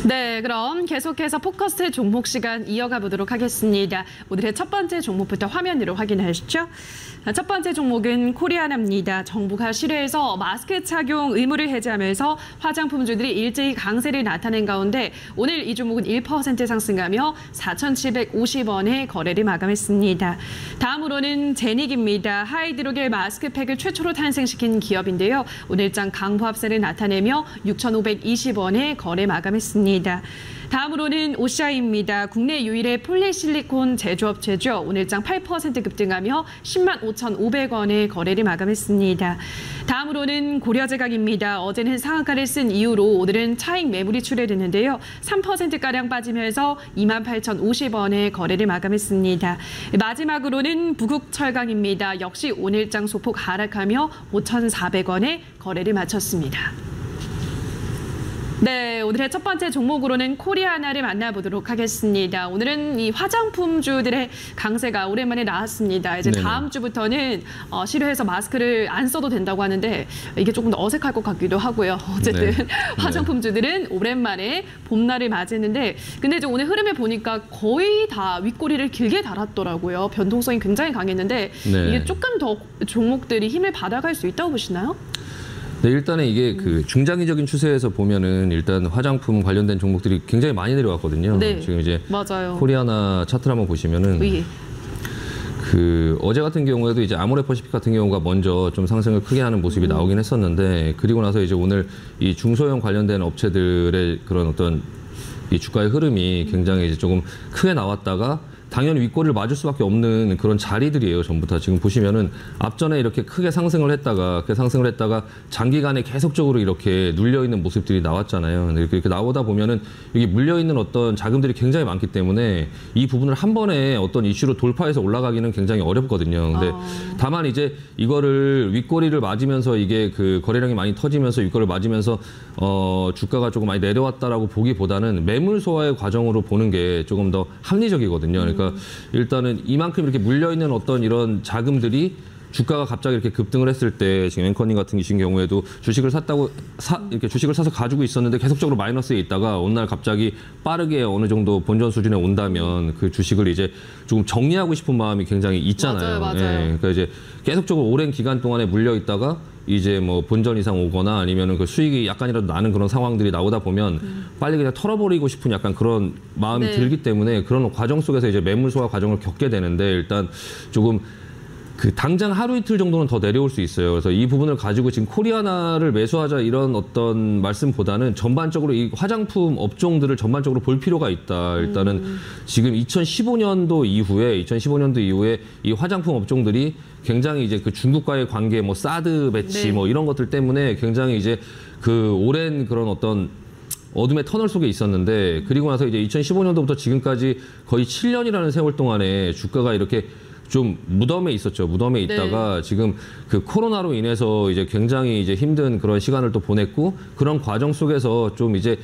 네, 그럼 계속해서 포커스 종목 시간 이어가 보도록 하겠습니다. 오늘의 첫 번째 종목부터 화면으로 확인하시죠. 첫 번째 종목은 코리아나입니다. 정부가 실외에서 마스크 착용 의무를 해제하면서 화장품주들이 일제히 강세를 나타낸 가운데 오늘 이 종목은 1% 상승하며 4,750원에 거래를 마감했습니다. 다음으로는 제닉입니다. 하이드로겔 마스크팩을 최초로 탄생시킨 기업인데요. 오늘장 강보합세를 나타내며 6,520원에 거래 마감했습니다. 다음으로는 오샤이입니다. 국내 유일의 폴리실리콘 제조업체죠. 오늘장 8% 급등하며 10만 5,500원에 거래를 마감했습니다. 다음으로는 고려제강입니다. 어제는 상한가를 쓴 이후로 오늘은 차익 매물이 출회됐는데요. 3%가량 빠지면서 28,050원에 거래를 마감했습니다. 마지막으로는 부국철강입니다. 역시 오늘장 소폭 하락하며 5,400원에 거래를 마쳤습니다. 네, 오늘의 첫 번째 종목으로는 코리아나를 만나보도록 하겠습니다. 오늘은 이 화장품주들의 강세가 오랜만에 나왔습니다. 이제 네네. 다음 주부터는 실외에서 마스크를 안 써도 된다고 하는데 이게 조금 더 어색할 것 같기도 하고요. 어쨌든 네. 화장품주들은 오랜만에 봄날을 맞이했는데 근데 이제 오늘 흐름을 보니까 거의 다 윗꼬리를 길게 달았더라고요. 변동성이 굉장히 강했는데 네. 이게 조금 더 종목들이 힘을 받아갈 수 있다고 보시나요? 네, 일단은 이게 그 중장기적인 추세에서 보면은 일단 화장품 관련된 종목들이 굉장히 많이 내려왔거든요. 네, 지금 이제 맞아요. 코리아나 차트를 한번 보시면은 예. 그 어제 같은 경우에도 이제 아모레퍼시픽 같은 경우가 먼저 좀 상승을 크게 하는 모습이 나오긴 했었는데 그리고 나서 이제 오늘 이 중소형 관련된 업체들의 그런 어떤 이 주가의 흐름이 굉장히 이제 조금 크게 나왔다가 당연히 윗꼬리를 맞을 수밖에 없는 그런 자리들이에요. 전부 다 지금 보시면은 앞전에 이렇게 크게 상승을 했다가 장기간에 계속적으로 이렇게 눌려 있는 모습들이 나왔잖아요. 근데 이렇게 나오다 보면은 여기 물려 있는 어떤 자금들이 굉장히 많기 때문에 이 부분을 한 번에 어떤 이슈로 돌파해서 올라가기는 굉장히 어렵거든요. 근데 다만 이제 이거를 윗꼬리를 맞으면서 이게 그 거래량이 많이 터지면서 윗꼬리를 맞으면서 주가가 조금 많이 내려왔다라고 보기보다는 매물 소화의 과정으로 보는 게 조금 더 합리적이거든요. 그러니까 일단은 이만큼 이렇게 물려있는 어떤 이런 자금들이 주가가 갑자기 이렇게 급등을 했을 때 지금 앵커님 같은 이신 경우에도 주식을 이렇게 주식을 사서 가지고 있었는데 계속적으로 마이너스에 있다가 어느 날 갑자기 빠르게 어느 정도 본전 수준에 온다면 그 주식을 이제 조금 정리하고 싶은 마음이 굉장히 있잖아요. 맞아요. 예, 그러니까 이제 계속적으로 오랜 기간 동안에 물려 있다가 이제 뭐 본전 이상 오거나 아니면은 그 수익이 약간이라도 나는 그런 상황들이 나오다 보면 빨리 그냥 털어버리고 싶은 약간 그런 마음이 네. 들기 때문에 그런 과정 속에서 이제 매물 소화 과정을 겪게 되는데 일단 조금 그 당장 하루 이틀 정도는 더 내려올 수 있어요. 그래서 이 부분을 가지고 지금 코리아나를 매수하자 이런 어떤 말씀보다는 전반적으로 이 화장품 업종들을 전반적으로 볼 필요가 있다. 일단은 지금 2015년도 이후에 이 화장품 업종들이 굉장히 이제 그 중국과의 관계, 뭐 사드 배치, 네. 뭐 이런 것들 때문에 굉장히 이제 그 오랜 그런 어떤 어둠의 터널 속에 있었는데 그리고 나서 이제 2015년도부터 지금까지 거의 7년이라는 세월 동안에 주가가 이렇게 좀 무덤에 있었죠. 무덤에 있다가 네. 지금 그 코로나로 인해서 이제 굉장히 이제 힘든 그런 시간을 또 보냈고 그런 과정 속에서 좀 이제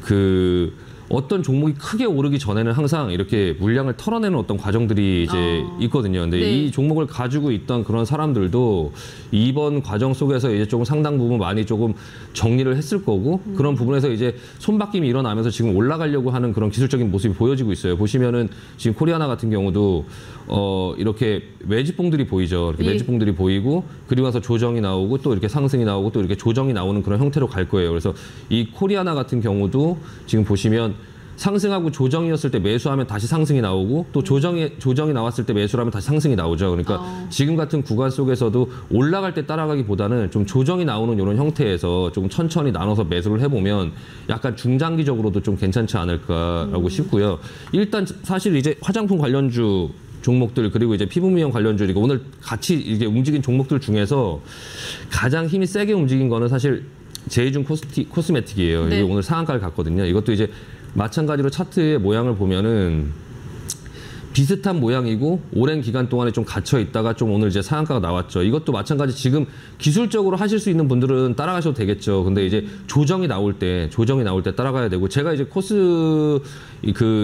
그 어떤 종목이 크게 오르기 전에는 항상 이렇게 물량을 털어내는 어떤 과정들이 이제 있거든요. 근데 네. 이 종목을 가지고 있던 그런 사람들도 이번 과정 속에서 이제 조금 상당 부분 많이 조금 정리를 했을 거고 그런 부분에서 이제 손바뀜이 일어나면서 지금 올라가려고 하는 그런 기술적인 모습이 보여지고 있어요. 보시면은 지금 코리아나 같은 경우도 이렇게 매집봉들이 보이죠. 이렇게 예. 매집봉들이 보이고 그리고 나서 조정이 나오고 또 이렇게 상승이 나오고 또 이렇게 조정이 나오는 그런 형태로 갈 거예요. 그래서 이 코리아나 같은 경우도 지금 보시면 상승하고 조정이었을 때 매수하면 다시 상승이 나오고 또 조정이 나왔을 때 매수를 하면 다시 상승이 나오죠. 그러니까 지금 같은 구간 속에서도 올라갈 때 따라가기보다는 좀 조정이 나오는 이런 형태에서 조금 천천히 나눠서 매수를 해보면 약간 중장기적으로도 좀 괜찮지 않을까라고 싶고요. 일단 사실 이제 화장품 관련주 종목들 그리고 이제 피부 미용 관련주 이거 오늘 같이 이제 움직인 종목들 중에서 가장 힘이 세게 움직인 거는 사실 제이준 코스메틱이에요. 네. 이게 오늘 상한가를 갔거든요. 이것도 이제 마찬가지로 차트의 모양을 보면은 비슷한 모양이고 오랜 기간 동안에 좀 갇혀 있다가 좀 오늘 이제 상한가가 나왔죠. 이것도 마찬가지 지금 기술적으로 하실 수 있는 분들은 따라가셔도 되겠죠. 근데 이제 조정이 나올 때 따라가야 되고 제가 이제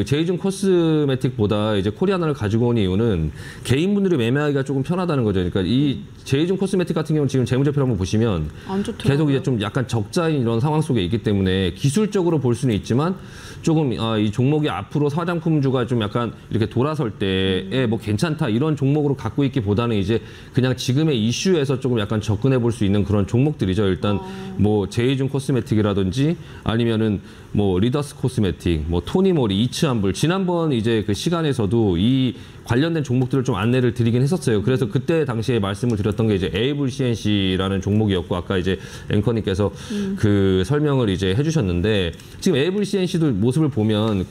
제이준 코스메틱보다 이제 코리아나를 가지고 온 이유는 개인분들이 매매하기가 조금 편하다는 거죠. 그러니까 이 제이준 코스메틱 같은 경우는 지금 재무제표를 한번 보시면 계속 이제 좀 약간 적자인 이런 상황 속에 있기 때문에 기술적으로 볼 수는 있지만 조금 이 종목이 앞으로 화장품주가 좀 약간 이렇게 돌아설 때에 뭐 괜찮다 이런 종목으로 갖고 있기보다는 이제 그냥 지금의 이슈에서 조금 약간 접근해 볼 수 있는 그런 종목들이죠. 일단 뭐 제이준 코스메틱이라든지 아니면은 뭐 리더스 코스메틱, 뭐 토니모리, 이츠한불 지난번 이제 그 시간에서도 이 관련된 종목들을 좀 안내를 드리긴 했었어요. 그래서 그때 당시에 말씀을 드렸던 게 이제 에이블 CNC라는 종목이었고 아까 이제 앵커님께서 그 설명을 이제 해주셨는데 지금 에이블 CNC도 모습을 보면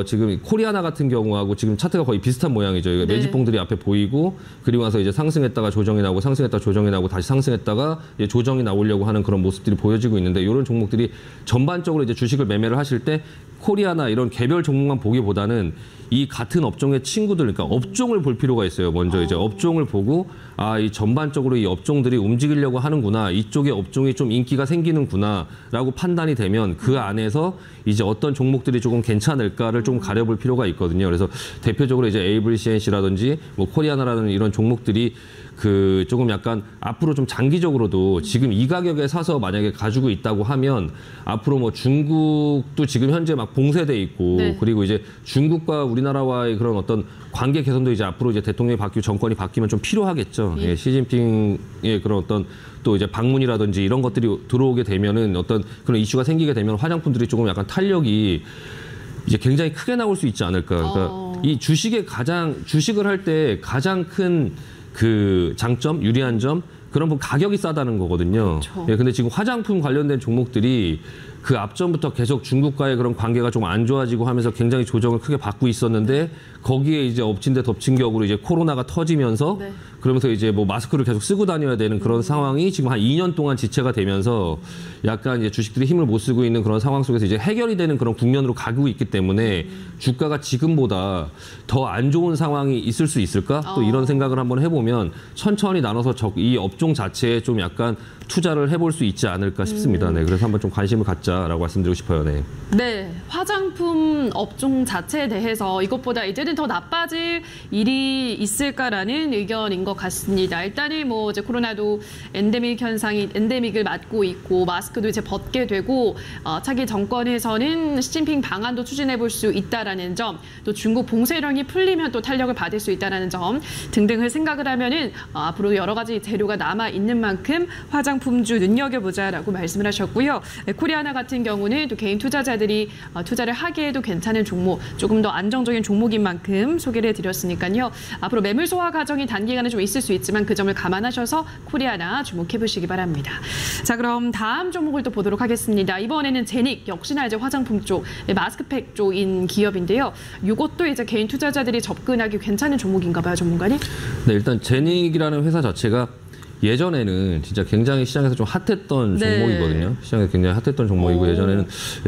지금 코리아나 같은 경우하고 지금 차트가 거의 비슷한 모양이죠. 네. 매집봉들이 앞에 보이고 그리고 나서 이제 상승했다가 조정이 나오고 상승했다가 조정이 나오고 다시 상승했다가 이제 조정이 나오려고 하는 그런 모습들이 보여지고 있는데 이런 종목들이 전반적으로 이제 주식을 매매를 하실 때 코리아나 이런 개별 종목만 보기보다는 이 같은 업종의 친구들, 그러니까 업종을 볼 필요가 있어요. 먼저 이제 업종을 보고 이 전반적으로 이 업종들이 움직이려고 하는구나, 이쪽의 업종이 좀 인기가 생기는구나라고 판단이 되면 그 안에서 이제 어떤 종목들이 조금 괜찮을까를 좀 가려볼 필요가 있거든요. 그래서 대표적으로 이제 에이블 CNC라든지 뭐 코리아나라는 이런 종목들이 조금 약간 앞으로 좀 장기적으로도 지금 이 가격에 사서 만약에 가지고 있다고 하면 앞으로 뭐 중국도 지금 현재 막 봉쇄돼 있고 네. 그리고 이제 중국과 우리나라와의 그런 어떤 관계 개선도 이제 앞으로 이제 대통령이 바뀌고 정권이 바뀌면 좀 필요하겠죠. 예, 시진핑의 그런 어떤 또 이제 방문이라든지 이런 것들이 들어오게 되면은 어떤 그런 이슈가 생기게 되면 화장품들이 조금 약간 탄력이 이제 굉장히 크게 나올 수 있지 않을까. 그러니까 이 주식을 할 때 가장 큰 그 장점, 유리한 점 그런 분 가격이 싸다는 거거든요. 그렇죠. 예, 근데 지금 화장품 관련된 종목들이 그 앞전부터 계속 중국과의 그런 관계가 좀 안 좋아지고 하면서 굉장히 조정을 크게 받고 있었는데 거기에 이제 엎친 데 덮친 격으로 이제 코로나가 터지면서 네. 그러면서 이제 뭐 마스크를 계속 쓰고 다녀야 되는 그런 상황이 지금 한 2년 동안 지체가 되면서 약간 이제 주식들이 힘을 못 쓰고 있는 그런 상황 속에서 이제 해결이 되는 그런 국면으로 가고 있기 때문에 주가가 지금보다 더 안 좋은 상황이 있을 수 있을까? 또 이런 생각을 한번 해보면 천천히 나눠서 이 업종 자체에 좀 약간 투자를 해볼 수 있지 않을까 싶습니다. 네, 그래서 한번 좀 관심을 갖자라고 말씀드리고 싶어요. 네. 네, 화장품 업종 자체에 대해서 이것보다 이제는 더 나빠질 일이 있을까라는 의견인 것 같습니다. 일단은 뭐 이제 코로나도 엔데믹을 맞고 있고 마스크도 이제 벗게 되고 차기 정권에서는 시진핑 방안도 추진해 볼 수 있다라는 점, 또 중국 봉쇄령이 풀리면 또 탄력을 받을 수 있다라는 점 등등을 생각을 하면은 앞으로 여러 가지 재료가 남아 있는 만큼 화장품주 눈여겨보자라고 말씀을 하셨고요. 코리아나 같은 경우는 또 개인 투자자들이 투자를 하기에도 괜찮은 종목, 조금 더 안정적인 종목인 만큼 소개를 해드렸으니까요. 앞으로 매물 소화 과정이 단기간에 좀 있을 수 있지만 그 점을 감안하셔서 코리아나 주목해보시기 바랍니다. 자, 그럼 다음 종목을 또 보도록 하겠습니다. 이번에는 제닉, 역시나 이제 화장품 쪽, 마스크팩 쪽인 기업인데요. 이것도 이제 개인 투자자들이 접근하기 괜찮은 종목인가 봐요, 전문가님? 네, 일단 제닉이라는 회사 자체가 예전에는 진짜 굉장히 시장에서 좀 핫했던 네. 종목이거든요. 시장에서 굉장히 핫했던 종목이고 예전에는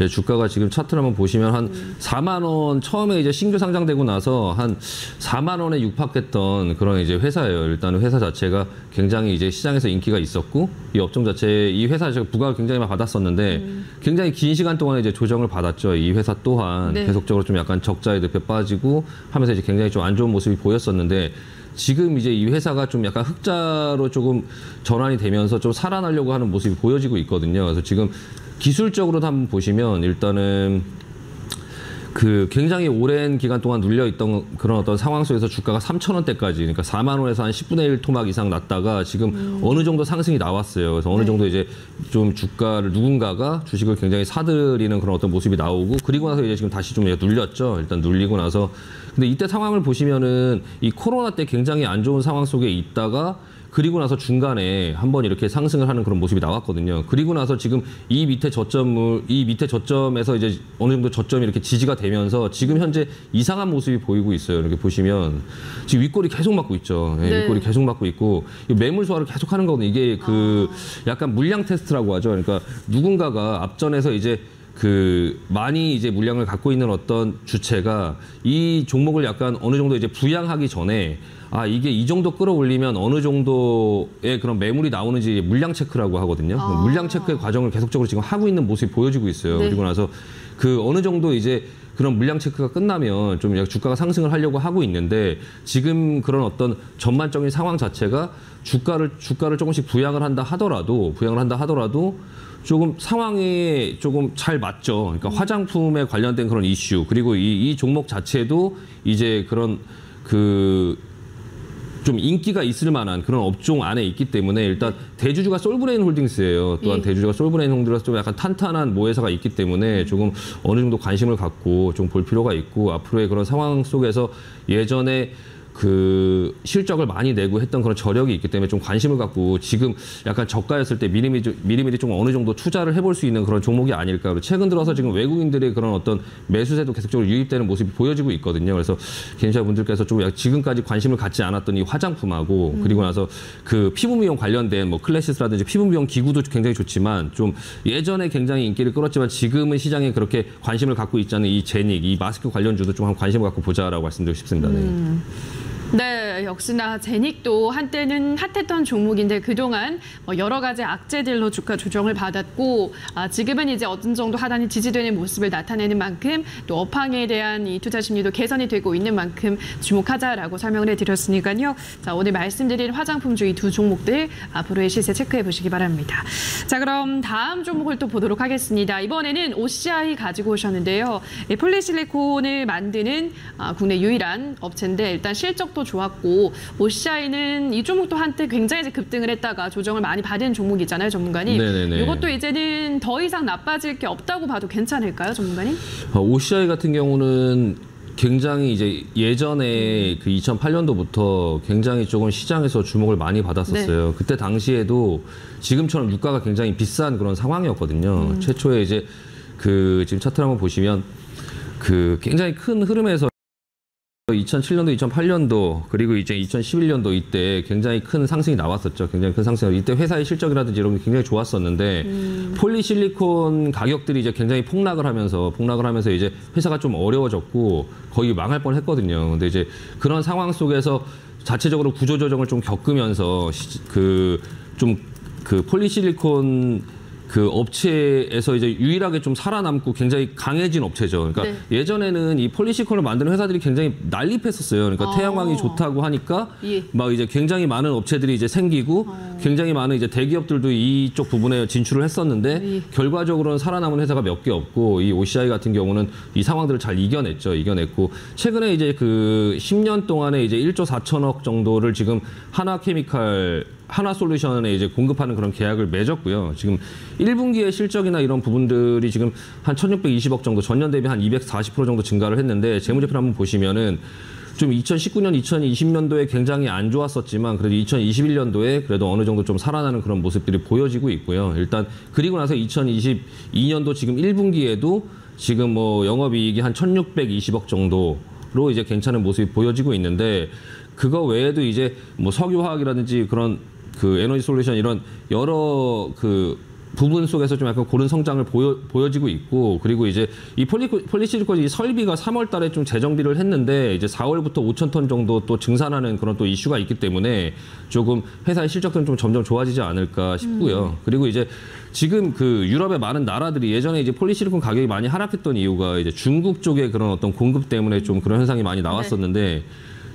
주가가 지금 차트를 한번 보시면 한 4만 원 처음에 이제 신규 상장되고 나서 한 4만 원에 육박했던 그런 이제 회사예요. 일단은 회사 자체가 굉장히 이제 시장에서 인기가 있었고 이 업종 자체 이 회사 제가 부각을 굉장히 많이 받았었는데 굉장히 긴 시간 동안에 이제 조정을 받았죠. 이 회사 또한 네. 계속적으로 좀 약간 적자에 늪에 빠지고 하면서 이제 굉장히 좀 안 좋은 모습이 보였었는데. 지금 이제 이 회사가 좀 약간 흑자로 조금 전환이 되면서 좀 살아나려고 하는 모습이 보여지고 있거든요. 그래서 지금 기술적으로도 한번 보시면 일단은 굉장히 오랜 기간 동안 눌려있던 그런 어떤 상황 속에서 주가가 3,000원대까지, 그러니까 4만 원에서 한 10분의 1 토막 이상 났다가 지금 어느 정도 상승이 나왔어요. 그래서 어느 정도 이제 좀 주가를 누군가가 주식을 굉장히 사들이는 그런 어떤 모습이 나오고 그리고 나서 이제 지금 다시 좀 눌렸죠. 일단 눌리고 나서. 근데 이때 상황을 보시면은 이 코로나 때 굉장히 안 좋은 상황 속에 있다가 그리고 나서 중간에 한번 이렇게 상승을 하는 그런 모습이 나왔거든요. 그리고 나서 지금 이 밑에 저점에서 이제 어느 정도 저점이 이렇게 지지가 되면서 지금 현재 이상한 모습이 보이고 있어요. 이렇게 보시면 지금 윗골이 계속 맞고 있죠. 네, 윗골이 계속 맞고 있고 매물 소화를 계속 하는 거거든요. 이게 약간 물량 테스트라고 하죠. 그러니까 누군가가 앞전에서 이제 많이 이제 물량을 갖고 있는 어떤 주체가 이 종목을 약간 어느 정도 이제 부양하기 전에 이게 이 정도 끌어올리면 어느 정도의 그런 매물이 나오는지 물량 체크라고 하거든요. 물량 체크의 과정을 계속적으로 지금 하고 있는 모습이 보여지고 있어요. 네. 그리고 나서 어느 정도 이제 그런 물량 체크가 끝나면 좀 주가가 상승을 하려고 하고 있는데 지금 그런 어떤 전반적인 상황 자체가 주가를 조금씩 부양을 한다 하더라도 조금 상황에 조금 잘 맞죠. 그러니까 화장품에 관련된 그런 이슈 그리고 이 종목 자체도 이제 그런 좀 인기가 있을 만한 그런 업종 안에 있기 때문에 일단 대주주가 솔브레인 홀딩스예요. 또한 대주주가 솔브레인 홀딩스라서 좀 약간 탄탄한 모회사가 있기 때문에 조금 어느 정도 관심을 갖고 좀 볼 필요가 있고 앞으로의 그런 상황 속에서 예전에 실적을 많이 내고 했던 그런 저력이 있기 때문에 좀 관심을 갖고 지금 약간 저가였을 때 미리미리 좀 어느 정도 투자를 해볼 수 있는 그런 종목이 아닐까. 그리고 최근 들어서 지금 외국인들의 그런 어떤 매수세도 계속적으로 유입되는 모습이 보여지고 있거든요. 그래서 개인차분들께서 좀 지금까지 관심을 갖지 않았던 이 화장품하고 그리고 나서 피부 미용 관련된 뭐 클래시스라든지 피부 미용 기구도 굉장히 좋지만 좀 예전에 굉장히 인기를 끌었지만 지금은 시장에 그렇게 관심을 갖고 있지 않은 이 제닉, 이 마스크 관련주도 좀 관심을 갖고 보자라고 말씀드리고 싶습니다. 네. 네, 역시나 제닉도 한때는 핫했던 종목인데 그동안 여러 가지 악재들로 주가 조정을 받았고 지금은 이제 어느 정도 하단이 지지되는 모습을 나타내는 만큼 또 업황에 대한 이 투자 심리도 개선이 되고 있는 만큼 주목하자라고 설명을 해드렸으니까요. 자, 오늘 말씀드린 화장품주 이 두 종목들 앞으로의 시세 체크해 보시기 바랍니다. 자, 그럼 다음 종목을 또 보도록 하겠습니다. 이번에는 OCI 가지고 오셨는데요. 폴리실리콘을 만드는 국내 유일한 업체인데 일단 실적도 좋았고 OCI는 이 종목도 한때 굉장히 급등을 했다가 조정을 많이 받은 종목이잖아요, 전문가님. 네네네. 이것도 이제는 더 이상 나빠질 게 없다고 봐도 괜찮을까요, 전문가님? OCI 같은 경우는 굉장히 이제 예전에 2008년도부터 굉장히 조금 시장에서 주목을 많이 받았었어요. 그때 당시에도 지금처럼 유가가 굉장히 비싼 그런 상황이었거든요. 최초에 이제 지금 차트를 한번 보시면 굉장히 큰 흐름에서 2007년도, 2008년도 그리고 이제 2011년도 이때 굉장히 큰 상승이 나왔었죠. 굉장히 큰 상승. 이때 회사의 실적이라든지 이런 게 굉장히 좋았었는데 폴리실리콘 가격들이 이제 굉장히 폭락을 하면서 이제 회사가 좀 어려워졌고 거의 망할 뻔했거든요. 근데 이제 그런 상황 속에서 자체적으로 구조 조정을 좀 겪으면서 폴리실리콘 업체에서 이제 유일하게 좀 살아남고 굉장히 강해진 업체죠. 그러니까 예전에는 이 폴리실리콘을 만드는 회사들이 굉장히 난립했었어요. 그러니까 태양광이 좋다고 하니까 막 이제 굉장히 많은 업체들이 이제 생기고 굉장히 많은 이제 대기업들도 이쪽 부분에 진출을 했었는데 결과적으로는 살아남은 회사가 몇 개 없고 이 OCI 같은 경우는 이 상황들을 잘 이겨냈고 최근에 이제 10년 동안에 이제 1조 4천억 정도를 지금 하나솔루션에 이제 공급하는 그런 계약을 맺었고요. 지금 1분기의 실적이나 이런 부분들이 지금 한 1,620억 정도, 전년 대비 한 240% 정도 증가를 했는데 재무제표를 한번 보시면은 좀 2019년, 2020년도에 굉장히 안 좋았었지만 그래도 2021년도에 그래도 어느 정도 좀 살아나는 그런 모습들이 보여지고 있고요. 일단 그리고 나서 2022년도 지금 1분기에도 지금 뭐 영업이익이 한 1,620억 정도로 이제 괜찮은 모습이 보여지고 있는데 그거 외에도 이제 뭐 석유화학이라든지 그런 에너지 솔루션 이런 여러 부분 속에서 좀 약간 고른 성장을 보여지고 있고 그리고 이제 이 폴리실리콘 이 설비가 3월 달에 좀 재정비를 했는데 이제 4월부터 5천 톤 정도 또 증산하는 그런 또 이슈가 있기 때문에 조금 회사의 실적들은 좀 점점 좋아지지 않을까 싶고요. 그리고 이제 지금 유럽의 많은 나라들이 예전에 이제 폴리실리콘 가격이 많이 하락했던 이유가 이제 중국 쪽의 그런 어떤 공급 때문에 좀 그런 현상이 많이 나왔었는데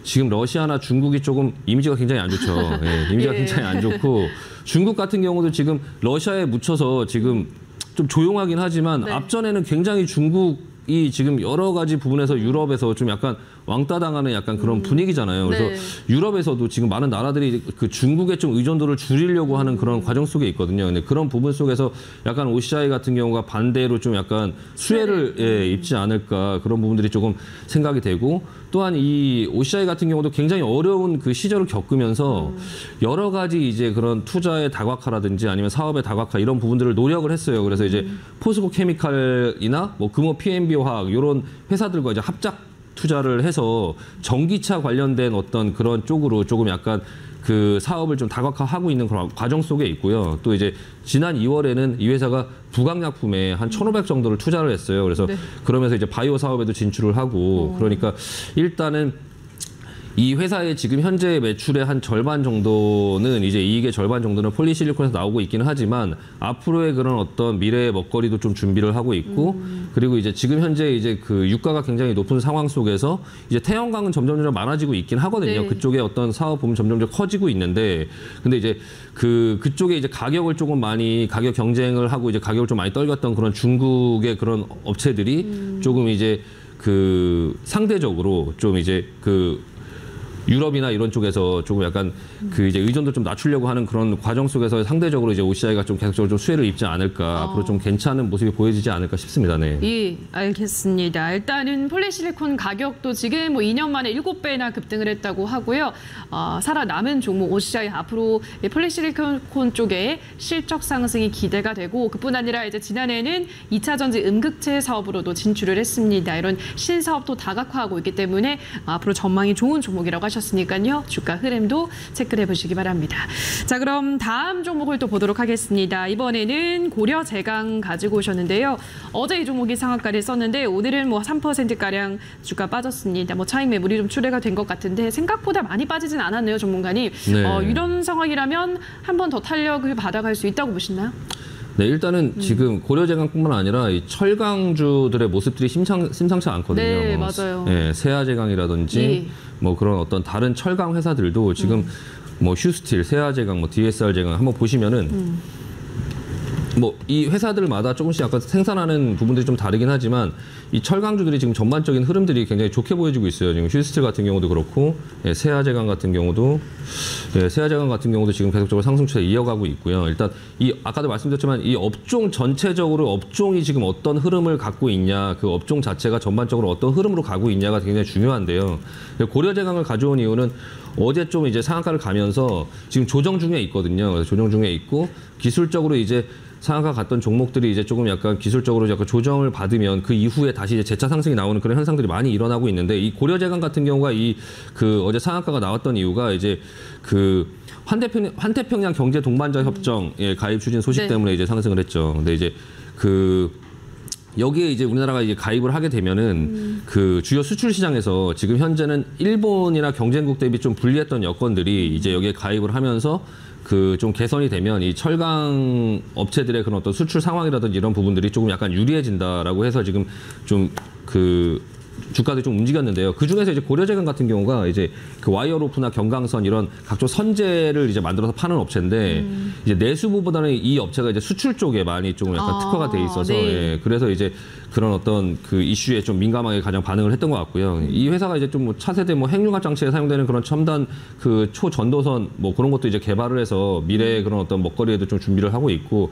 지금 러시아나 중국이 조금 이미지가 굉장히 안 좋죠. 이미지가 굉장히 안 좋고 중국 같은 경우도 지금 러시아에 묻혀서 지금 좀 조용하긴 하지만 앞전에는 굉장히 중국이 지금 여러 가지 부분에서 유럽에서 좀 약간 왕따 당하는 약간 그런 분위기잖아요. 그래서 유럽에서도 지금 많은 나라들이 중국의 좀 의존도를 줄이려고 하는 그런 과정 속에 있거든요. 근데 그런 부분 속에서 약간 OCI 같은 경우가 반대로 좀 약간 수혜를 입지 않을까 그런 부분들이 조금 생각이 되고 또한 이 OCI 같은 경우도 굉장히 어려운 시절을 겪으면서 여러 가지 이제 그런 투자의 다각화라든지 아니면 사업의 다각화 이런 부분들을 노력을 했어요. 그래서 이제 포스코 케미칼이나 뭐 금호 PNB 화학 이런 회사들과 이제 합작 투자를 해서 전기차 관련된 어떤 그런 쪽으로 조금 약간 그 사업을 좀 다각화하고 있는 그런 과정 속에 있고요. 또 이제 지난 2월에는 이 회사가 부강약품에 한 1,500 정도를 투자를 했어요. 그래서 네. 그러면서 이제 바이오 사업에도 진출을 하고 그러니까 일단은 이 회사의 지금 현재 매출의 한 절반 정도는 이제 이익의 절반 정도는 폴리실리콘에서 나오고 있기는 하지만 앞으로의 그런 어떤 미래의 먹거리도 좀 준비를 하고 있고 그리고 이제 지금 현재 이제 그 유가가 굉장히 높은 상황 속에서 이제 태양광은 점점 많아지고 있긴 하거든요. 네. 그쪽에 어떤 사업 보면 점점 커지고 있는데 근데 이제 그쪽에 이제 가격을 조금 많이 가격 경쟁을 하고 이제 가격을 좀 많이 떨겼던 그런 중국의 그런 업체들이 조금 이제 그 상대적으로 좀 이제 그 유럽이나 이런 쪽에서 조금 약간 그 이제 의존도 좀 낮추려고 하는 그런 과정 속에서 상대적으로 이제 OCI가 좀 계속적으로 좀 수혜를 입지 않을까 앞으로 좀 괜찮은 모습이 보여지지 않을까 싶습니다. 네. 예, 알겠습니다. 일단은 폴리실리콘 가격도 지금 뭐 2년 만에 7배나 급등을 했다고 하고요. 살아남은 종목 OCI 앞으로 이 폴리실리콘 쪽에 실적 상승이 기대가 되고 그뿐 아니라 이제 지난해에는 2차 전지 음극체 사업으로도 진출을 했습니다. 이런 신사업도 다각화하고 있기 때문에 앞으로 전망이 좋은 종목이라고 하셨으니까요. 주가 흐름도 체크를 해보시기 바랍니다. 자, 그럼 다음 종목을 또 보도록 하겠습니다. 이번에는 고려제강 가지고 오셨는데요. 어제 이 종목이 상한가를 썼는데 오늘은 뭐 3%가량 주가 빠졌습니다. 뭐 차익 매물이 좀 출회가 된 것 같은데 생각보다 많이 빠지진 않았네요, 전문가님. 네. 이런 상황이라면 한 번 더 탄력을 받아갈 수 있다고 보시나요? 네, 일단은 지금 고려제강뿐만 아니라 이 철강주들의 모습들이 심상치 않거든요. 네, 뭐, 맞아요. 네, 세아제강이라든지 예. 뭐 그런 어떤 다른 철강 회사들도 지금 뭐 휴스틸, 세아제강, 뭐 DSR제강 한번 보시면은 뭐 이 회사들마다 조금씩 약간 생산하는 부분들이 좀 다르긴 하지만 이 철강주들이 지금 전반적인 흐름들이 굉장히 좋게 보여지고 있어요. 지금 휴스틸 같은 경우도 그렇고 세아제강 같은 경우도 지금 계속적으로 상승 추세 이어가고 있고요. 일단 이 아까도 말씀드렸지만 이 업종 전체적으로 업종이 지금 어떤 흐름을 갖고 있냐, 그 업종 자체가 전반적으로 어떤 흐름으로 가고 있냐가 굉장히 중요한데요. 고려제강을 가져온 이유는 어제 좀 이제 상한가를 가면서 지금 조정 중에 있거든요. 그래서 조정 중에 있고 기술적으로 이제 상한가 갔던 종목들이 이제 조금 약간 기술적으로 약간 조정을 받으면 그 이후에 다시 이제 재차 상승이 나오는 그런 현상들이 많이 일어나고 있는데 이 고려제강 같은 경우가 이 그 어제 상한가가 나왔던 이유가 이제 그 환태평양 경제 동반자 협정에 가입 추진 소식 네. 때문에 이제 상승을 했죠. 근데 이제 그 여기에 이제 우리나라가 이제 가입을 하게 되면은 그 주요 수출 시장에서 지금 현재는 일본이나 경쟁국 대비 좀 불리했던 여건들이 이제 여기에 가입을 하면서 그 좀 개선이 되면 이 철강 업체들의 그런 어떤 수출 상황이라든지 이런 부분들이 조금 약간 유리해진다라고 해서 지금 좀 그 주가도 좀 움직였는데요. 그 중에서 이제 고려제강 같은 경우가 이제 그 와이어로프나 경강선 이런 각종 선재를 이제 만들어서 파는 업체인데 이제 내수부보다는 이 업체가 이제 수출 쪽에 많이 좀 약간 특화가 돼 있어서 네. 예, 그래서 이제 그런 어떤 그 이슈에 좀 민감하게 가장 반응을 했던 것 같고요. 이 회사가 이제 좀 뭐 차세대 뭐 핵융합 장치에 사용되는 그런 첨단 그 초전도선 뭐 그런 것도 이제 개발을 해서 미래의 그런 어떤 먹거리에도 좀 준비를 하고 있고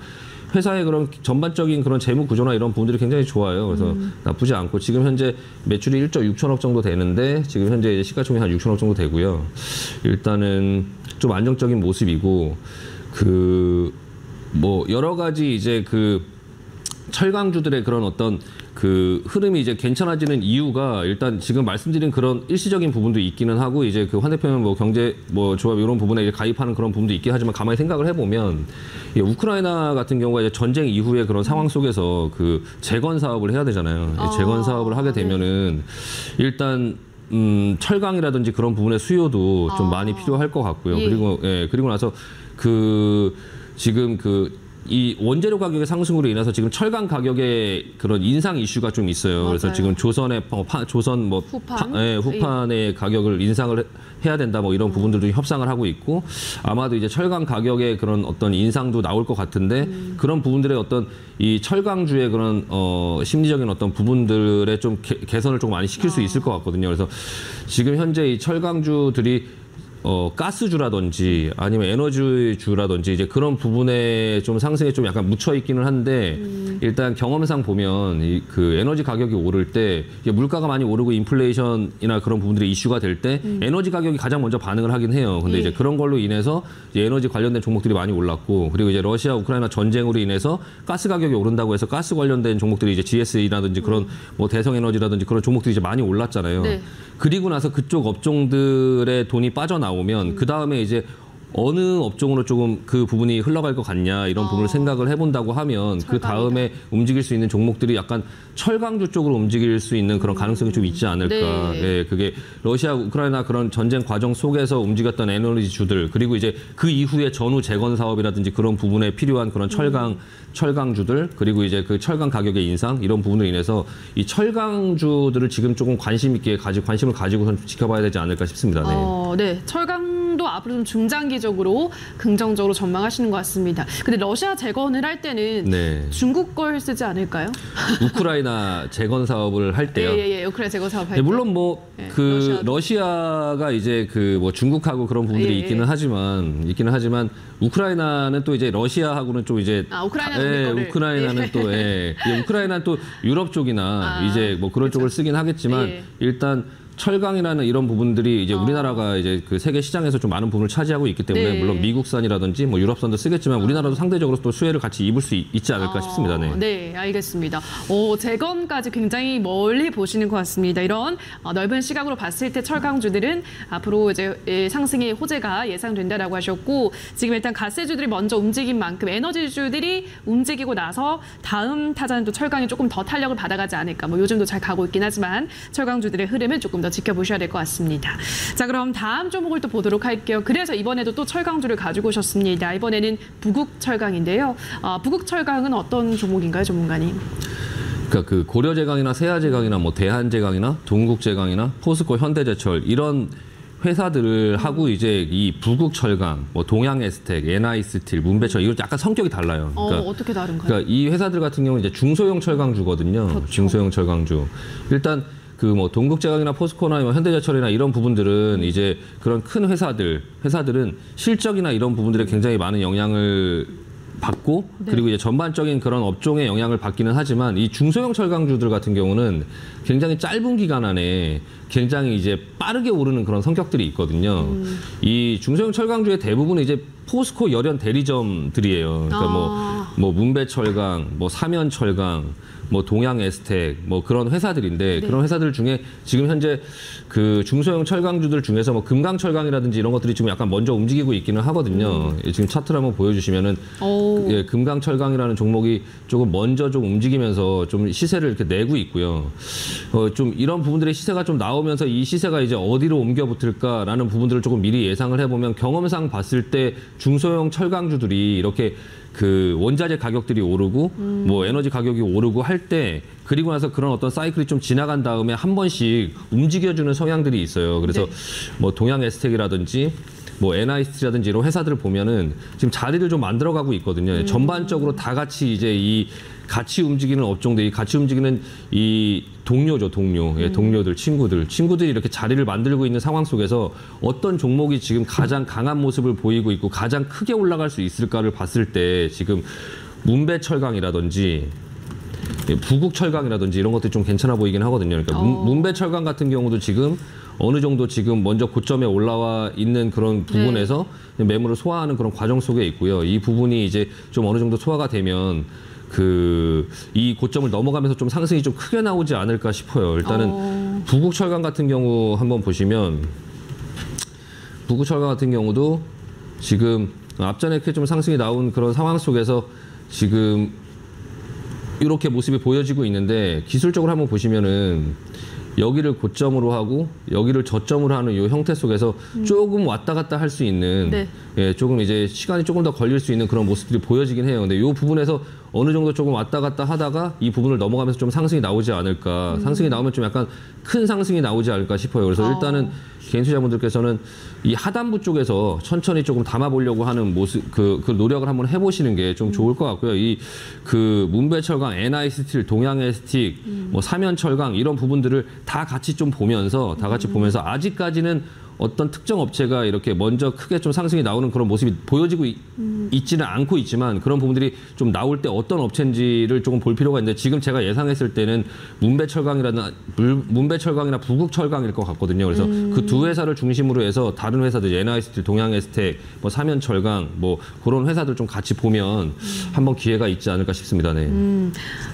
회사의 그런 전반적인 그런 재무 구조나 이런 부분들이 굉장히 좋아요. 그래서 나쁘지 않고 지금 현재 매출이 1조 6천억 정도 되는데 지금 현재 이제 시가총액 한 6천억 정도 되고요. 일단은 좀 안정적인 모습이고 그 뭐 여러 가지 이제 그 철강주들의 그런 어떤 그 흐름이 이제 괜찮아지는 이유가 일단 지금 말씀드린 그런 일시적인 부분도 있기는 하고 이제 그 환태평양 뭐 경제 뭐 조합 이런 부분에 이제 가입하는 그런 부분도 있긴 하지만 가만히 생각을 해보면 이 우크라이나 같은 경우가 이제 전쟁 이후의 그런 상황 속에서 그 재건 사업을 해야 되잖아요. 재건 사업을 하게 되면은 일단 철강이라든지 그런 부분의 수요도 좀 많이 필요할 것 같고요. 예. 그리고 나서 그 지금 이 원재료 가격의 상승으로 인해서 지금 철강 가격의 그런 인상 이슈가 좀 있어요. 맞아요. 그래서 지금 조선 뭐 후판? 후판의 가격을 인상을 해야 된다 뭐 이런 부분들도 협상을 하고 있고 아마도 이제 철강 가격의 그런 어떤 인상도 나올 것 같은데 그런 부분들의 어떤 이 철강주의 그런 심리적인 어떤 부분들의 좀 개선을 좀 많이 시킬 수 있을 것 같거든요. 그래서 지금 현재 이 철강주들이 가스주라든지 아니면 에너지주라든지 이제 그런 부분에 좀 상승에 좀 약간 묻혀 있기는 한데 일단 경험상 보면 그 에너지 가격이 오를 때 이게 물가가 많이 오르고 인플레이션이나 그런 부분들이 이슈가 될 때 에너지 가격이 가장 먼저 반응을 하긴 해요. 근데 이제 그런 걸로 인해서 이제 에너지 관련된 종목들이 많이 올랐고 그리고 이제 러시아 우크라이나 전쟁으로 인해서 가스 가격이 오른다고 해서 가스 관련된 종목들이 이제 GS라든지 그런 뭐 대성에너지라든지 그런 종목들이 이제 많이 올랐잖아요. 네. 그리고 나서 그쪽 업종들의 돈이 빠져나오면 그 다음에 이제 어느 업종으로 조금 그 부분이 흘러갈 것 같냐 이런 부분을 생각을 해본다고 하면 그 다음에 움직일 수 있는 종목들이 약간 철강주 쪽으로 움직일 수 있는 그런 가능성이 좀 있지 않을까. 네. 예, 그게 러시아, 우크라이나 그런 전쟁 과정 속에서 움직였던 에너지주들 그리고 이제 그 이후에 전후 재건 사업이라든지 그런 부분에 필요한 그런 철강주들 그리고 이제 그 철강 가격의 인상 이런 부분으로 인해서 이 철강주들을 지금 조금 관심을 가지고선 지켜봐야 되지 않을까 싶습니다. 네. 네. 철강도 앞으로 좀 중장기적으로 긍정적으로 전망하시는 것 같습니다. 근데 러시아 재건을 할 때는 네. 중국 걸 쓰지 않을까요? 우크라이나 재건 사업을 할 때요. 예. 우크라이나 재건 사업 할 때. 물론 뭐 그 러시아가 이제 그 뭐 중국하고 그런 부분들이 있기는 하지만 우크라이나는 또 이제 러시아하고는 좀 이제 우크라이나는 또 우크라이나는 또 유럽 쪽이나 이제 뭐 그런 쪽을 쓰긴 하겠지만 일단 철강이라는 이런 부분들이 이제 우리나라가 이제 그 세계 시장에서 좀 많은 부분을 차지하고 있기 때문에 물론 미국산이라든지 뭐 유럽산도 쓰겠지만 우리나라도 상대적으로 또 수혜를 같이 입을 수 있지 않을까 싶습니다. 네. 네, 알겠습니다. 재건까지 굉장히 멀리 보시는 것 같습니다. 이런 넓은 시각으로 봤을 때 철강주들은 앞으로 이제 상승의 호재가 예상된다라고 하셨고 지금 일단 가스주들이 먼저 움직인 만큼 에너지주들이 움직이고 나서 다음 타자는 또 철강이 조금 더 탄력을 받아가지 않을까. 뭐 요즘도 잘 가고 있긴 하지만 철강주들의 흐름을 조금 더 지켜보셔야 될 것 같습니다. 자, 그럼 다음 종목을 또 보도록 할게요. 그래서 이번에도 또 철강주를 가지고 오셨습니다. 이번에는 부국철강인데요. 부국철강은 어떤 종목인가요, 전문가님? 그러니까 그 고려제강이나 세아제강이나 뭐 대한제강이나 동국제강이나 포스코, 현대제철 이런 회사들을 하고 이제 이 부국철강, 뭐 동양에스텍, NI스틸, 문배철 이거 약간 성격이 달라요. 그러니까, 어떻게 다른가요? 그러니까 이 회사들 같은 경우는 이제 중소형 철강주거든요. 그렇죠. 중소형 철강주. 일단 그 뭐 동국제강이나 포스코나 뭐 현대제철이나 이런 부분들은 이제 그런 큰 회사들은 실적이나 이런 부분들에 굉장히 많은 영향을 받고 그리고 이제 전반적인 그런 업종의 영향을 받기는 하지만 이 중소형 철강주들 같은 경우는 굉장히 짧은 기간 안에 굉장히 이제 빠르게 오르는 그런 성격들이 있거든요. 이 중소형 철강주의 대부분은 이제 포스코 열연 대리점들이에요. 그러니까 뭐 문배철강, 뭐 삼연철강, 뭐 동양에스텍 뭐 그런 회사들인데 그런 회사들 중에 지금 현재 그 중소형 철강주들 중에서 뭐 금강철강이라든지 이런 것들이 지금 약간 먼저 움직이고 있기는 하거든요. 지금 차트를 한번 보여주시면은 금강철강이라는 종목이 조금 먼저 좀 움직이면서 좀 시세를 이렇게 내고 있고요. 좀 이런 부분들의 시세가 좀 나오면서 이 시세가 이제 어디로 옮겨 붙을까라는 부분들을 조금 미리 예상을 해보면 경험상 봤을 때 중소형 철강주들이 이렇게 그 원자재 가격들이 오르고 뭐 에너지 가격이 오르고 할 때 그리고 나서 그런 어떤 사이클이 좀 지나간 다음에 한 번씩 움직여주는 성향들이 있어요. 그래서 뭐 동양에스텍이라든지 뭐 NI스틸이라든지 이런 회사들을 보면은 지금 자리를 좀 만들어가고 있거든요. 전반적으로 다 같이 이제 이 같이 움직이는 업종들이 같이 움직이는 이 동료죠, 동료들, 친구들이 이렇게 자리를 만들고 있는 상황 속에서 어떤 종목이 지금 가장 강한 모습을 보이고 있고 가장 크게 올라갈 수 있을까를 봤을 때 지금 문배철강이라든지 부국철강이라든지 이런 것들이 좀 괜찮아 보이긴 하거든요. 그러니까 문배철강 같은 경우도 지금 어느 정도 지금 먼저 고점에 올라와 있는 그런 부분에서 매물을 소화하는 그런 과정 속에 있고요. 이 부분이 이제 좀 어느 정도 소화가 되면 이 고점을 넘어가면서 좀 상승이 좀 크게 나오지 않을까 싶어요. 일단은 부국철강 같은 경우 한번 보시면 부국철강 같은 경우도 지금 앞전에 이렇게 좀 상승이 나온 그런 상황 속에서 지금 이렇게 모습이 보여지고 있는데 기술적으로 한번 보시면은 여기를 고점으로 하고 여기를 저점으로 하는 이 형태 속에서 조금 왔다 갔다 할 수 있는 조금 이제 시간이 조금 더 걸릴 수 있는 그런 모습들이 보여지긴 해요. 근데 이 부분에서 어느 정도 조금 왔다 갔다 하다가 이 부분을 넘어가면서 좀 상승이 나오지 않을까. 상승이 나오면 좀 약간 큰 상승이 나오지 않을까 싶어요. 그래서 일단은 개인 투자분들께서는 이 하단부 쪽에서 천천히 조금 담아보려고 하는 모습, 그 노력을 한번 해보시는 게 좀 좋을 것 같고요. 그 문배철강, NI스틸, 동양에스틱, 뭐 삼연철강 이런 부분들을 다 같이 좀 보면서 아직까지는 어떤 특정 업체가 이렇게 먼저 크게 좀 상승이 나오는 그런 모습이 보여지고 있지는 않고 있지만 그런 부분들이 좀 나올 때 어떤 업체인지를 조금 볼 필요가 있는데 지금 제가 예상했을 때는 문배철강이나 부국철강일 것 같거든요. 그래서 그 두 회사를 중심으로 해서 다른 회사들, NIST, 동양에스텍, 뭐 삼연철강, 뭐 그런 회사들 좀 같이 보면 한번 기회가 있지 않을까 싶습니다. 네.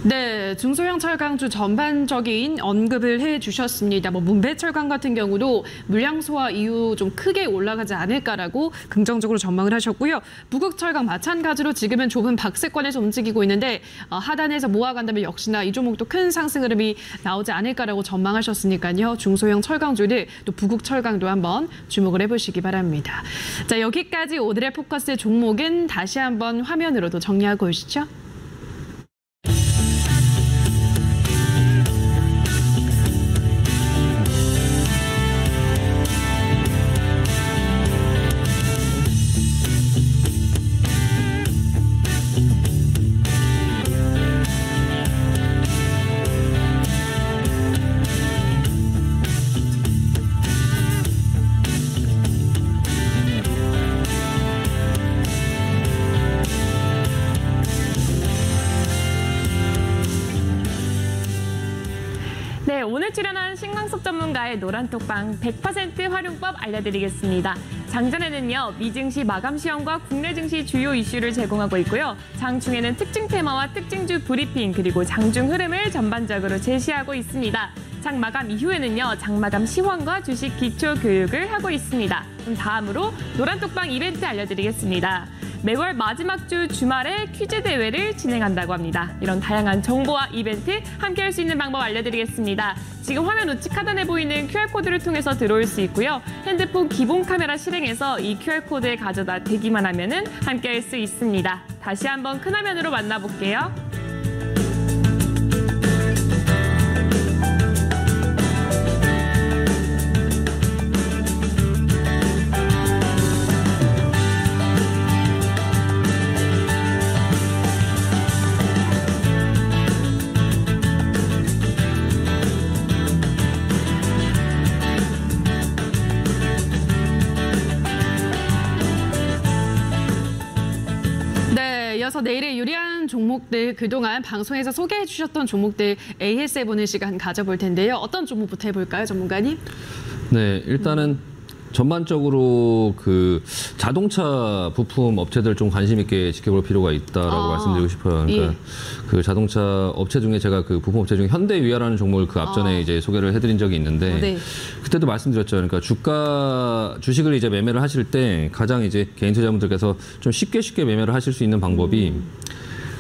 네, 중소형 철강주 전반적인 언급을 해주셨습니다. 뭐 문배철강 같은 경우도 물량 소화 이후 좀 크게 올라가지 않을까라고 긍정적으로 전망을 하셨고요. 부국철강 마찬가지로 지금은 좁은 박스권에서 움직이고 있는데 하단에서 모아간다면 역시나 이 종목도 큰 상승 흐름이 나오지 않을까라고 전망하셨으니까요. 중소형 철강주들 또 부국철강도 한번 주목을 해보시기 바랍니다. 자, 여기까지 오늘의 포커스 종목은 다시 한번 화면으로도 정리하고 오시죠. 네, 오늘 출연한 신광석 전문가의 노란톡방 100% 활용법 알려드리겠습니다. 장전에는요, 미증시 마감 시험과 국내 증시 주요 이슈를 제공하고 있고요. 장중에는 특징 테마와 특징주 브리핑 그리고 장중 흐름을 전반적으로 제시하고 있습니다. 장 마감 이후에는요, 장 마감 시황과 주식 기초 교육을 하고 있습니다. 그럼 다음으로 노란톡방 이벤트 알려드리겠습니다. 매월 마지막 주 주말에 퀴즈 대회를 진행한다고 합니다. 이런 다양한 정보와 이벤트 함께할 수 있는 방법 알려드리겠습니다. 지금 화면 우측 하단에 보이는 QR코드를 통해서 들어올 수 있고요. 핸드폰 기본 카메라 실행해서 이 QR코드에 가져다 대기만 하면은 함께할 수 있습니다. 다시 한번 큰 화면으로 만나볼게요. 이어서 내일의 유리한 종목들 그동안 방송에서 소개해 주셨던 종목들 AS해보는 시간 가져볼 텐데요. 어떤 종목부터 해볼까요, 전문가님? 네, 일단은 전반적으로 그 자동차 부품 업체들 좀 관심 있게 지켜볼 필요가 있다라고 말씀드리고 싶어요. 그러니까 예. 그 자동차 업체 중에 제가 그 부품 업체 중에 현대위아라는 종목을 그 앞전에 이제 소개를 해드린 적이 있는데 네. 그때도 말씀드렸죠. 그러니까 주식을 이제 매매를 하실 때 가장 이제 개인 투자자분들께서 좀 쉽게 매매를 하실 수 있는 방법이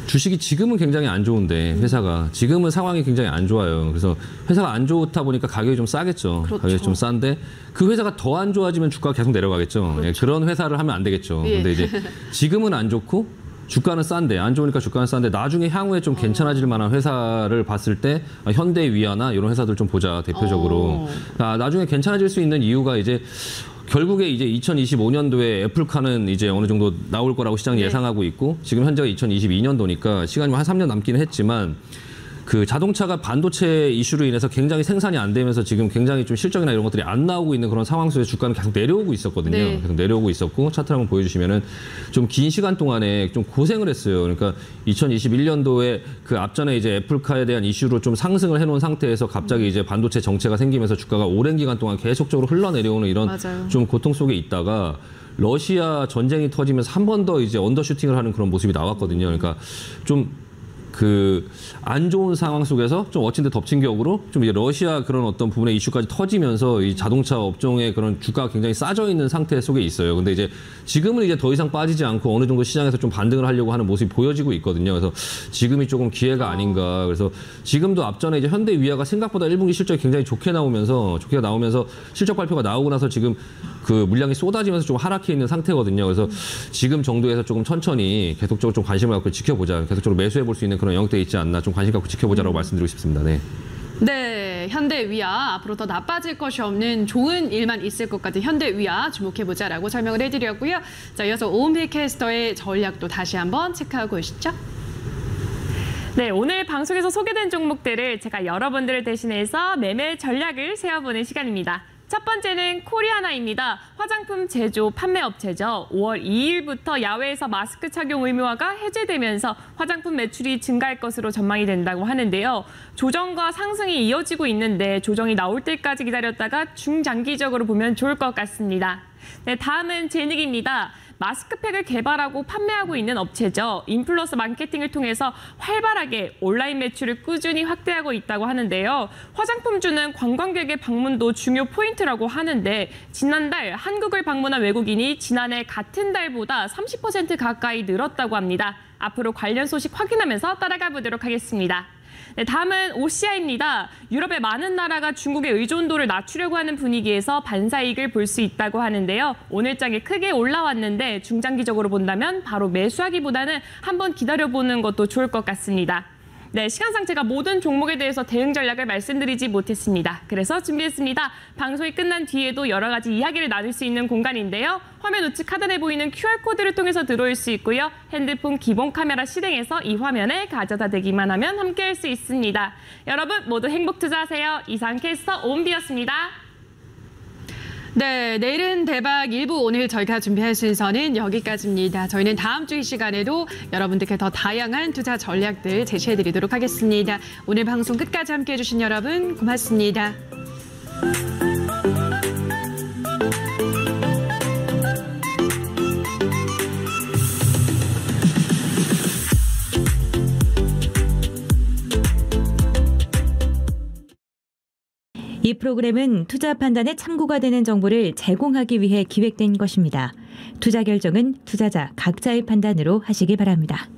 주식이 지금은 굉장히 안 좋은데 회사가 지금은 상황이 굉장히 안 좋아요. 그래서 회사가 안 좋다 보니까 가격이 좀 싸겠죠. 그렇죠. 가격이 좀 싼데 그 회사가 더 안 좋아지면 주가가 계속 내려가겠죠. 그렇죠. 예, 그런 회사를 하면 안 되겠죠. 예. 근데 이제 지금은 안 좋고 주가는 싼데 안 좋으니까 주가는 싼데 나중에 향후에 좀 괜찮아질 만한 회사를 봤을 때 현대위아나 이런 회사들 좀 보자 대표적으로. 나중에 괜찮아질 수 있는 이유가 이제 결국에 이제 2025년도에 애플카는 이제 어느 정도 나올 거라고 시장이 예상하고 있고 지금 현재가 2022년도니까 시간이 한 3년 남기는 했지만 그 자동차가 반도체 이슈로 인해서 굉장히 생산이 안 되면서 지금 굉장히 좀 실적이나 이런 것들이 안 나오고 있는 그런 상황 속에서 주가는 계속 내려오고 있었거든요. 네. 계속 내려오고 있었고 차트를 한번 보여주시면은 좀 긴 시간 동안에 좀 고생을 했어요. 그러니까 2021년도에 그 앞전에 이제 애플카에 대한 이슈로 좀 상승을 해놓은 상태에서 갑자기 이제 반도체 정체가 생기면서 주가가 오랜 기간 동안 계속적으로 흘러내려오는 이런 맞아요. 좀 고통 속에 있다가 러시아 전쟁이 터지면서 한 번 더 이제 언더슈팅을 하는 그런 모습이 나왔거든요. 그러니까 좀 그 안 좋은 상황 속에서 좀 어친데 덮친 격으로 좀 이제 러시아 그런 어떤 부분의 이슈까지 터지면서 이 자동차 업종의 그런 주가가 굉장히 싸져 있는 상태 속에 있어요. 근데 이제 지금은 이제 더 이상 빠지지 않고 어느 정도 시장에서 좀 반등을 하려고 하는 모습이 보여지고 있거든요. 그래서 지금이 조금 기회가 아닌가. 그래서 지금도 앞전에 이제 현대위아가 생각보다 1분기 실적이 굉장히 좋게 나오면서 실적 발표가 나오고 나서 지금 그 물량이 쏟아지면서 좀 하락해 있는 상태거든요. 그래서 지금 정도에서 조금 천천히 계속적으로 좀 관심을 갖고 지켜보자. 계속적으로 매수해 볼 수 있는 그런 영역대 있지 않나 좀 관심 갖고 지켜보자라고 말씀드리고 싶습니다. 네. 네, 현대위아 앞으로 더 나빠질 것이 없는 좋은 일만 있을 것 같은 현대위아 주목해보자라고 설명을 해드렸고요. 자, 이어서 오은필 캐스터의 전략도 다시 한번 체크하고 오시죠. 네, 오늘 방송에서 소개된 종목들을 제가 여러분들을 대신해서 매매 전략을 세워보는 시간입니다. 첫 번째는 코리아나입니다. 화장품 제조 판매 업체죠. 5월 2일부터 야외에서 마스크 착용 의무화가 해제되면서 화장품 매출이 증가할 것으로 전망이 된다고 하는데요. 조정과 상승이 이어지고 있는데 조정이 나올 때까지 기다렸다가 중장기적으로 보면 좋을 것 같습니다. 네, 다음은 제닉입니다. 마스크팩을 개발하고 판매하고 있는 업체죠. 인플루언서 마케팅을 통해서 활발하게 온라인 매출을 꾸준히 확대하고 있다고 하는데요. 화장품주는 관광객의 방문도 중요 포인트라고 하는데 지난달 한국을 방문한 외국인이 지난해 같은 달보다 30% 가까이 늘었다고 합니다. 앞으로 관련 소식 확인하면서 따라가 보도록 하겠습니다. 네, 다음은 오시아입니다. 유럽의 많은 나라가 중국의 의존도를 낮추려고 하는 분위기에서 반사이익을 볼 수 있다고 하는데요. 오늘장에 크게 올라왔는데 중장기적으로 본다면 바로 매수하기보다는 한번 기다려보는 것도 좋을 것 같습니다. 네, 시간상 제가 모든 종목에 대해서 대응 전략을 말씀드리지 못했습니다. 그래서 준비했습니다. 방송이 끝난 뒤에도 여러 가지 이야기를 나눌 수 있는 공간인데요. 화면 우측 하단에 보이는 QR코드를 통해서 들어올 수 있고요. 핸드폰 기본 카메라 실행해서 이 화면에 가져다 대기만 하면 함께할 수 있습니다. 여러분 모두 행복 투자하세요. 이상 캐스터 오은비였습니다. 네, 내일은 대박 일부 오늘 저희가 준비한 순서는 여기까지입니다. 저희는 다음 주 이 시간에도 여러분들께 더 다양한 투자 전략들 제시해드리도록 하겠습니다. 오늘 방송 끝까지 함께해 주신 여러분 고맙습니다. 이 프로그램은 투자 판단에 참고가 되는 정보를 제공하기 위해 기획된 것입니다. 투자 결정은 투자자 각자의 판단으로 하시기 바랍니다.